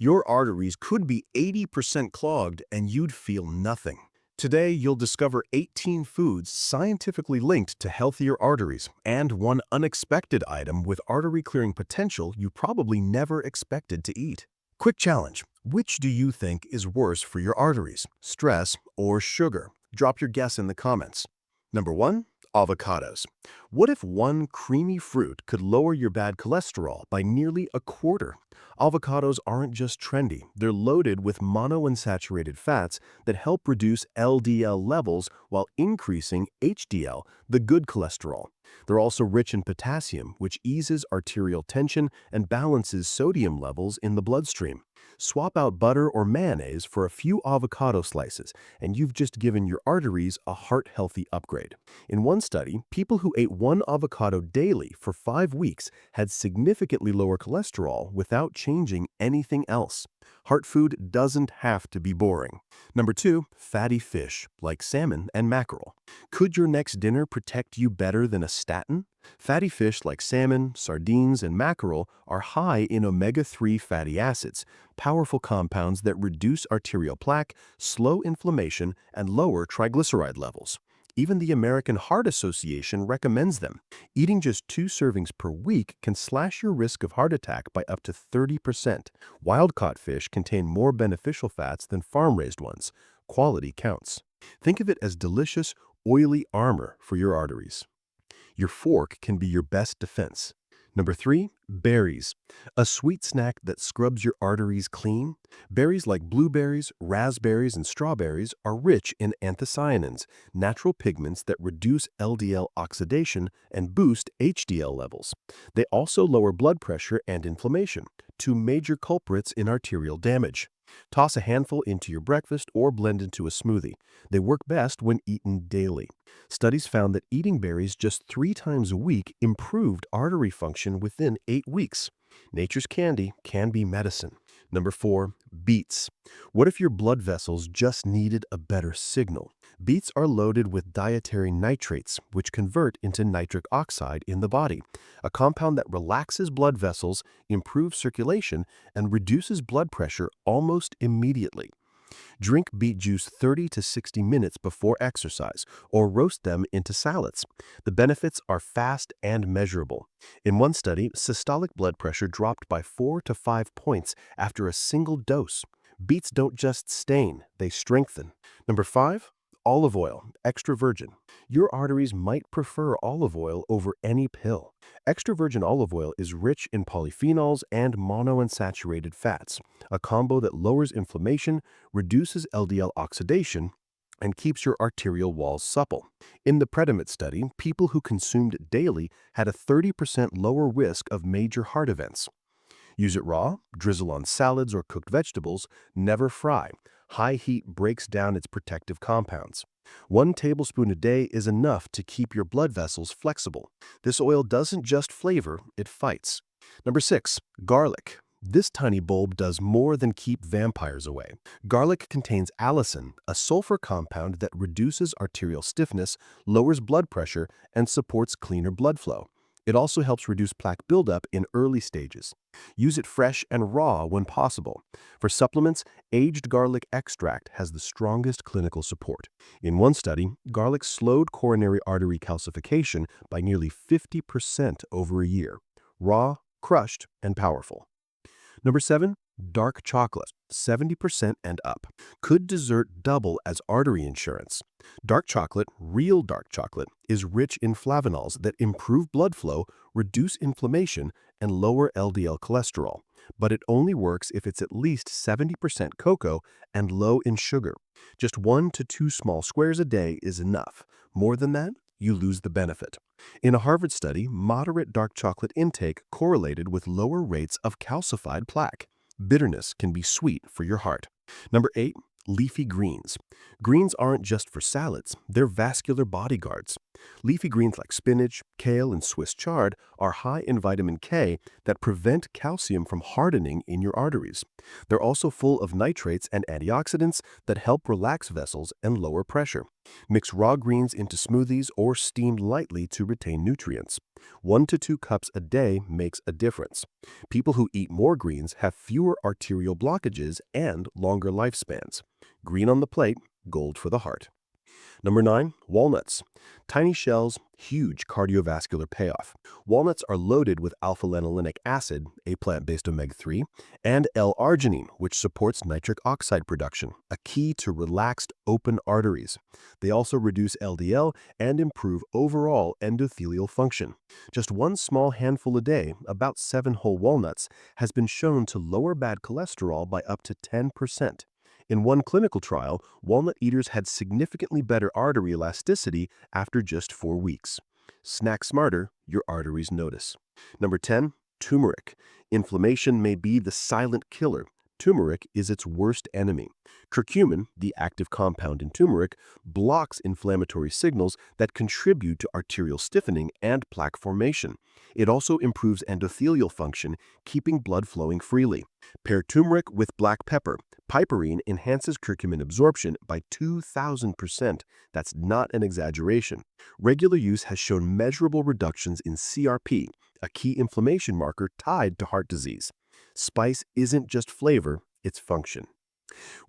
Your arteries could be 80% clogged and you'd feel nothing. Today, you'll discover 18 foods scientifically linked to healthier arteries and one unexpected item with artery-clearing potential you probably never expected to eat. Quick challenge. Which do you think is worse for your arteries, stress or sugar? Drop your guess in the comments. Number 1. Avocados. What if one creamy fruit could lower your bad cholesterol by nearly a quarter? Avocados aren't just trendy, they're loaded with monounsaturated fats that help reduce LDL levels while increasing HDL, the good cholesterol. They're also rich in potassium, which eases arterial tension and balances sodium levels in the bloodstream. Swap out butter or mayonnaise for a few avocado slices, and you've just given your arteries a heart-healthy upgrade. In one study, people who ate one avocado daily for 5 weeks had significantly lower cholesterol without changing anything else. Heart food doesn't have to be boring. Number 2, fatty fish, like salmon and mackerel. Could your next dinner protect you better than a statin? Fatty fish like salmon, sardines, and mackerel are high in omega-3 fatty acids, powerful compounds that reduce arterial plaque, slow inflammation, and lower triglyceride levels. Even the American Heart Association recommends them. Eating just 2 servings per week can slash your risk of heart attack by up to 30%. Wild-caught fish contain more beneficial fats than farm-raised ones. Quality counts. Think of it as delicious, oily armor for your arteries. Your fork can be your best defense. Number 3, berries. A sweet snack that scrubs your arteries clean. Berries like blueberries, raspberries, and strawberries are rich in anthocyanins, natural pigments that reduce LDL oxidation and boost HDL levels. They also lower blood pressure and inflammation, 2 major culprits in arterial damage. Toss a handful into your breakfast or blend into a smoothie. They work best when eaten daily. Studies found that eating berries just 3 times a week improved artery function within 8 weeks. Nature's candy can be medicine. Number 4, beets. What if your blood vessels just needed a better signal? Beets are loaded with dietary nitrates, which convert into nitric oxide in the body, a compound that relaxes blood vessels, improves circulation, and reduces blood pressure almost immediately. Drink beet juice 30 to 60 minutes before exercise or roast them into salads. The benefits are fast and measurable. In one study, systolic blood pressure dropped by 4 to 5 points after a single dose. Beets don't just stain, they strengthen. Number 5, olive oil, extra virgin. Your arteries might prefer olive oil over any pill. Extra virgin olive oil is rich in polyphenols and monounsaturated fats, a combo that lowers inflammation, reduces LDL oxidation, and keeps your arterial walls supple. In the Predimate study, people who consumed it daily had a 30% lower risk of major heart events. Use it raw, drizzle on salads or cooked vegetables, never fry. High heat breaks down its protective compounds. 1 tablespoon a day is enough to keep your blood vessels flexible. This oil doesn't just flavor, it fights. Number 6, garlic. This tiny bulb does more than keep vampires away. Garlic contains allicin, a sulfur compound that reduces arterial stiffness, lowers blood pressure, and supports cleaner blood flow. It also helps reduce plaque buildup in early stages. Use it fresh and raw when possible. For supplements, aged garlic extract has the strongest clinical support. In one study, garlic slowed coronary artery calcification by nearly 50% over a year. Raw, crushed, and powerful. Number 7, dark chocolate, 70% and up. Could dessert double as artery insurance? Dark chocolate, real dark chocolate, is rich in flavonols that improve blood flow, reduce inflammation, and lower LDL cholesterol. But it only works if it's at least 70% cocoa and low in sugar. Just 1 to 2 small squares a day is enough. More than that, you lose the benefit. In a Harvard study, moderate dark chocolate intake correlated with lower rates of calcified plaque. Bitterness can be sweet for your heart. Number 8, leafy greens. Greens aren't just for salads, they're vascular bodyguards. Leafy greens like spinach, kale, and Swiss chard are high in vitamin K that prevent calcium from hardening in your arteries. They're also full of nitrates and antioxidants that help relax vessels and lower pressure. Mix raw greens into smoothies or steam lightly to retain nutrients. 1 to 2 cups a day makes a difference. People who eat more greens have fewer arterial blockages and longer lifespans. Green on the plate, gold for the heart. Number 9, walnuts. Tiny shells, huge cardiovascular payoff. Walnuts are loaded with alpha-linolenic acid, a plant-based omega-3, and L-arginine, which supports nitric oxide production, a key to relaxed, open arteries. They also reduce LDL and improve overall endothelial function. Just one small handful a day, about 7 whole walnuts, has been shown to lower bad cholesterol by up to 10%. In one clinical trial, walnut eaters had significantly better artery elasticity after just 4 weeks. Snack smarter, your arteries notice. Number 10, turmeric. Inflammation may be the silent killer. Turmeric is its worst enemy. Curcumin, the active compound in turmeric, blocks inflammatory signals that contribute to arterial stiffening and plaque formation. It also improves endothelial function, keeping blood flowing freely. Pair turmeric with black pepper. Piperine enhances curcumin absorption by 2,000%. That's not an exaggeration. Regular use has shown measurable reductions in CRP, a key inflammation marker tied to heart disease. Spice isn't just flavor, it's function.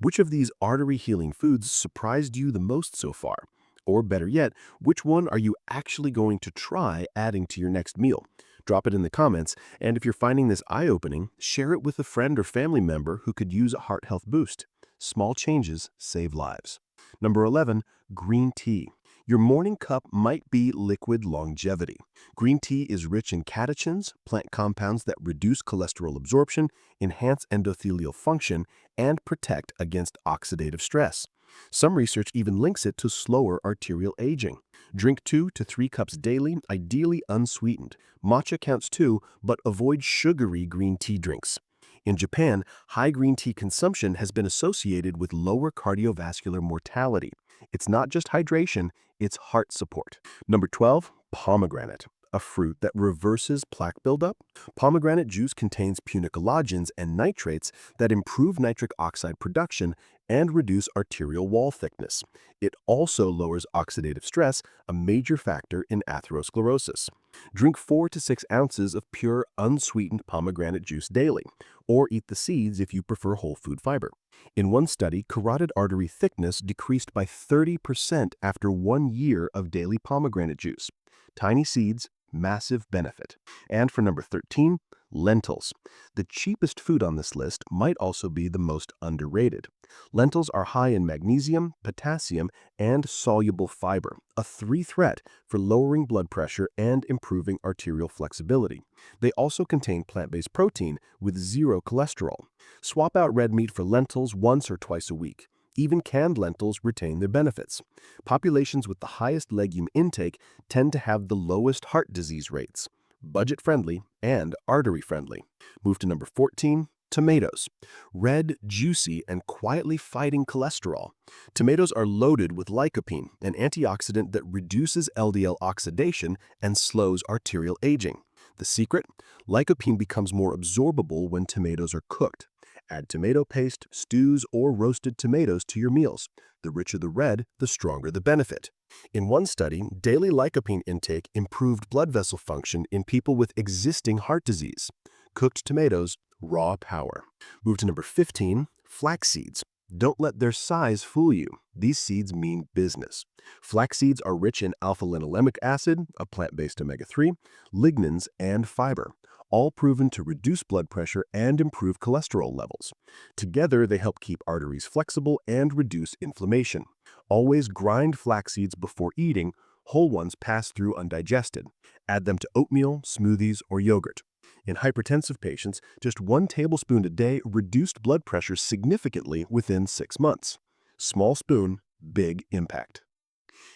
Which of these artery-healing foods surprised you the most so far? Or better yet, which one are you actually going to try adding to your next meal? Drop it in the comments, and if you're finding this eye-opening, share it with a friend or family member who could use a heart health boost. Small changes save lives. Number 11, green tea. Your morning cup might be liquid longevity. Green tea is rich in catechins, plant compounds that reduce cholesterol absorption, enhance endothelial function, and protect against oxidative stress. Some research even links it to slower arterial aging. Drink 2 to 3 cups daily, ideally unsweetened. Matcha counts too, but avoid sugary green tea drinks. In Japan, high green tea consumption has been associated with lower cardiovascular mortality. It's not just hydration, it's heart support. Number 12, pomegranate, a fruit that reverses plaque buildup. Pomegranate juice contains punicologens and nitrates that improve nitric oxide production and reduce arterial wall thickness. It also lowers oxidative stress, a major factor in atherosclerosis. Drink 4 to 6 ounces of pure, unsweetened pomegranate juice daily, or eat the seeds if you prefer whole food fiber. In one study, carotid artery thickness decreased by 30% after 1 year of daily pomegranate juice. Tiny seeds, massive benefit. And for number 13, lentils. The cheapest food on this list might also be the most underrated. Lentils are high in magnesium, potassium, and soluble fiber, a 3-threat for lowering blood pressure and improving arterial flexibility. They also contain plant-based protein with 0 cholesterol. Swap out red meat for lentils once or twice a week. Even canned lentils retain their benefits. Populations with the highest legume intake tend to have the lowest heart disease rates. Budget-friendly and artery-friendly. Move to number 14, tomatoes. Red, juicy, and quietly fighting cholesterol. Tomatoes are loaded with lycopene, an antioxidant that reduces LDL oxidation and slows arterial aging. The secret? Lycopene becomes more absorbable when tomatoes are cooked. Add tomato paste, stews, or roasted tomatoes to your meals. The richer the red, the stronger the benefit. In one study, daily lycopene intake improved blood vessel function in people with existing heart disease. Cooked tomatoes, raw power. Move to number 15, flax seeds. Don't let their size fool you. These seeds mean business. Flax seeds are rich in alpha-linolenic acid, a plant-based omega-3, lignans, and fiber, all proven to reduce blood pressure and improve cholesterol levels. Together, they help keep arteries flexible and reduce inflammation. Always grind flax seeds before eating. Whole ones pass through undigested. Add them to oatmeal, smoothies, or yogurt. In hypertensive patients, just 1 tablespoon a day reduced blood pressure significantly within 6 months. Small spoon, big impact.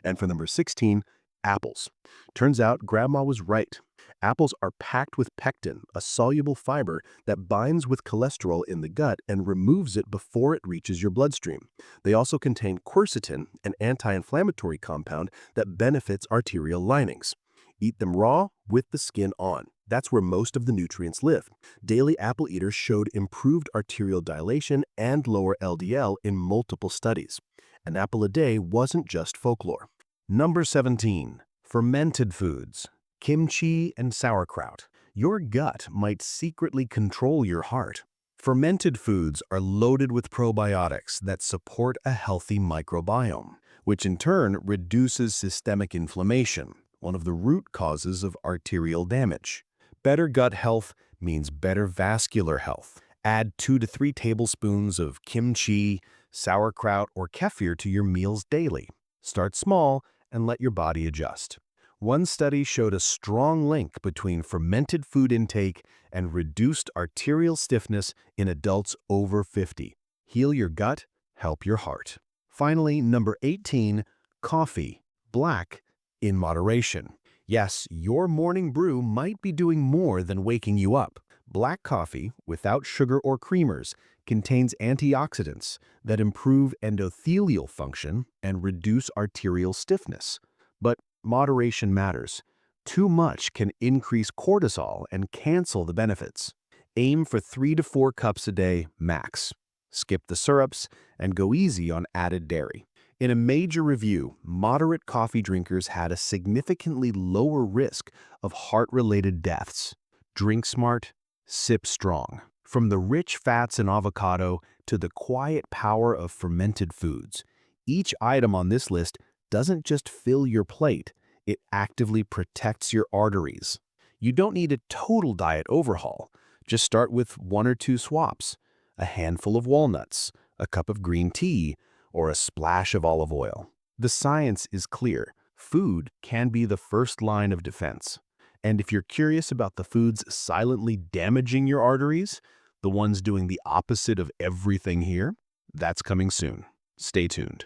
And for number 16, apples. Turns out Grandma was right. Apples are packed with pectin, a soluble fiber that binds with cholesterol in the gut and removes it before it reaches your bloodstream. They also contain quercetin, an anti-inflammatory compound that benefits arterial linings. Eat them raw with the skin on. That's where most of the nutrients live. Daily apple eaters showed improved arterial dilation and lower LDL in multiple studies. An apple a day wasn't just folklore. Number 17. Fermented foods. Kimchi and sauerkraut. Your gut might secretly control your heart. Fermented foods are loaded with probiotics that support a healthy microbiome, which in turn reduces systemic inflammation, one of the root causes of arterial damage. Better gut health means better vascular health. Add 2 to 3 tablespoons of kimchi, sauerkraut, or kefir to your meals daily. Start small and let your body adjust. One study showed a strong link between fermented food intake and reduced arterial stiffness in adults over 50. Heal your gut, help your heart. Finally, number 18, coffee, black, in moderation. Yes, your morning brew might be doing more than waking you up. Black coffee, without sugar or creamers, contains antioxidants that improve endothelial function and reduce arterial stiffness. But moderation matters. Too much can increase cortisol and cancel the benefits. Aim for 3 to 4 cups a day max. Skip the syrups and go easy on added dairy. In a major review, moderate coffee drinkers had a significantly lower risk of heart-related deaths. Drink smart, sip strong. From the rich fats in avocado to the quiet power of fermented foods, each item on this list doesn't just fill your plate, it actively protects your arteries. You don't need a total diet overhaul. Just start with 1 or 2 swaps, a handful of walnuts, a cup of green tea, or a splash of olive oil. The science is clear. Food can be the first line of defense. And if you're curious about the foods silently damaging your arteries, the ones doing the opposite of everything here, that's coming soon. Stay tuned.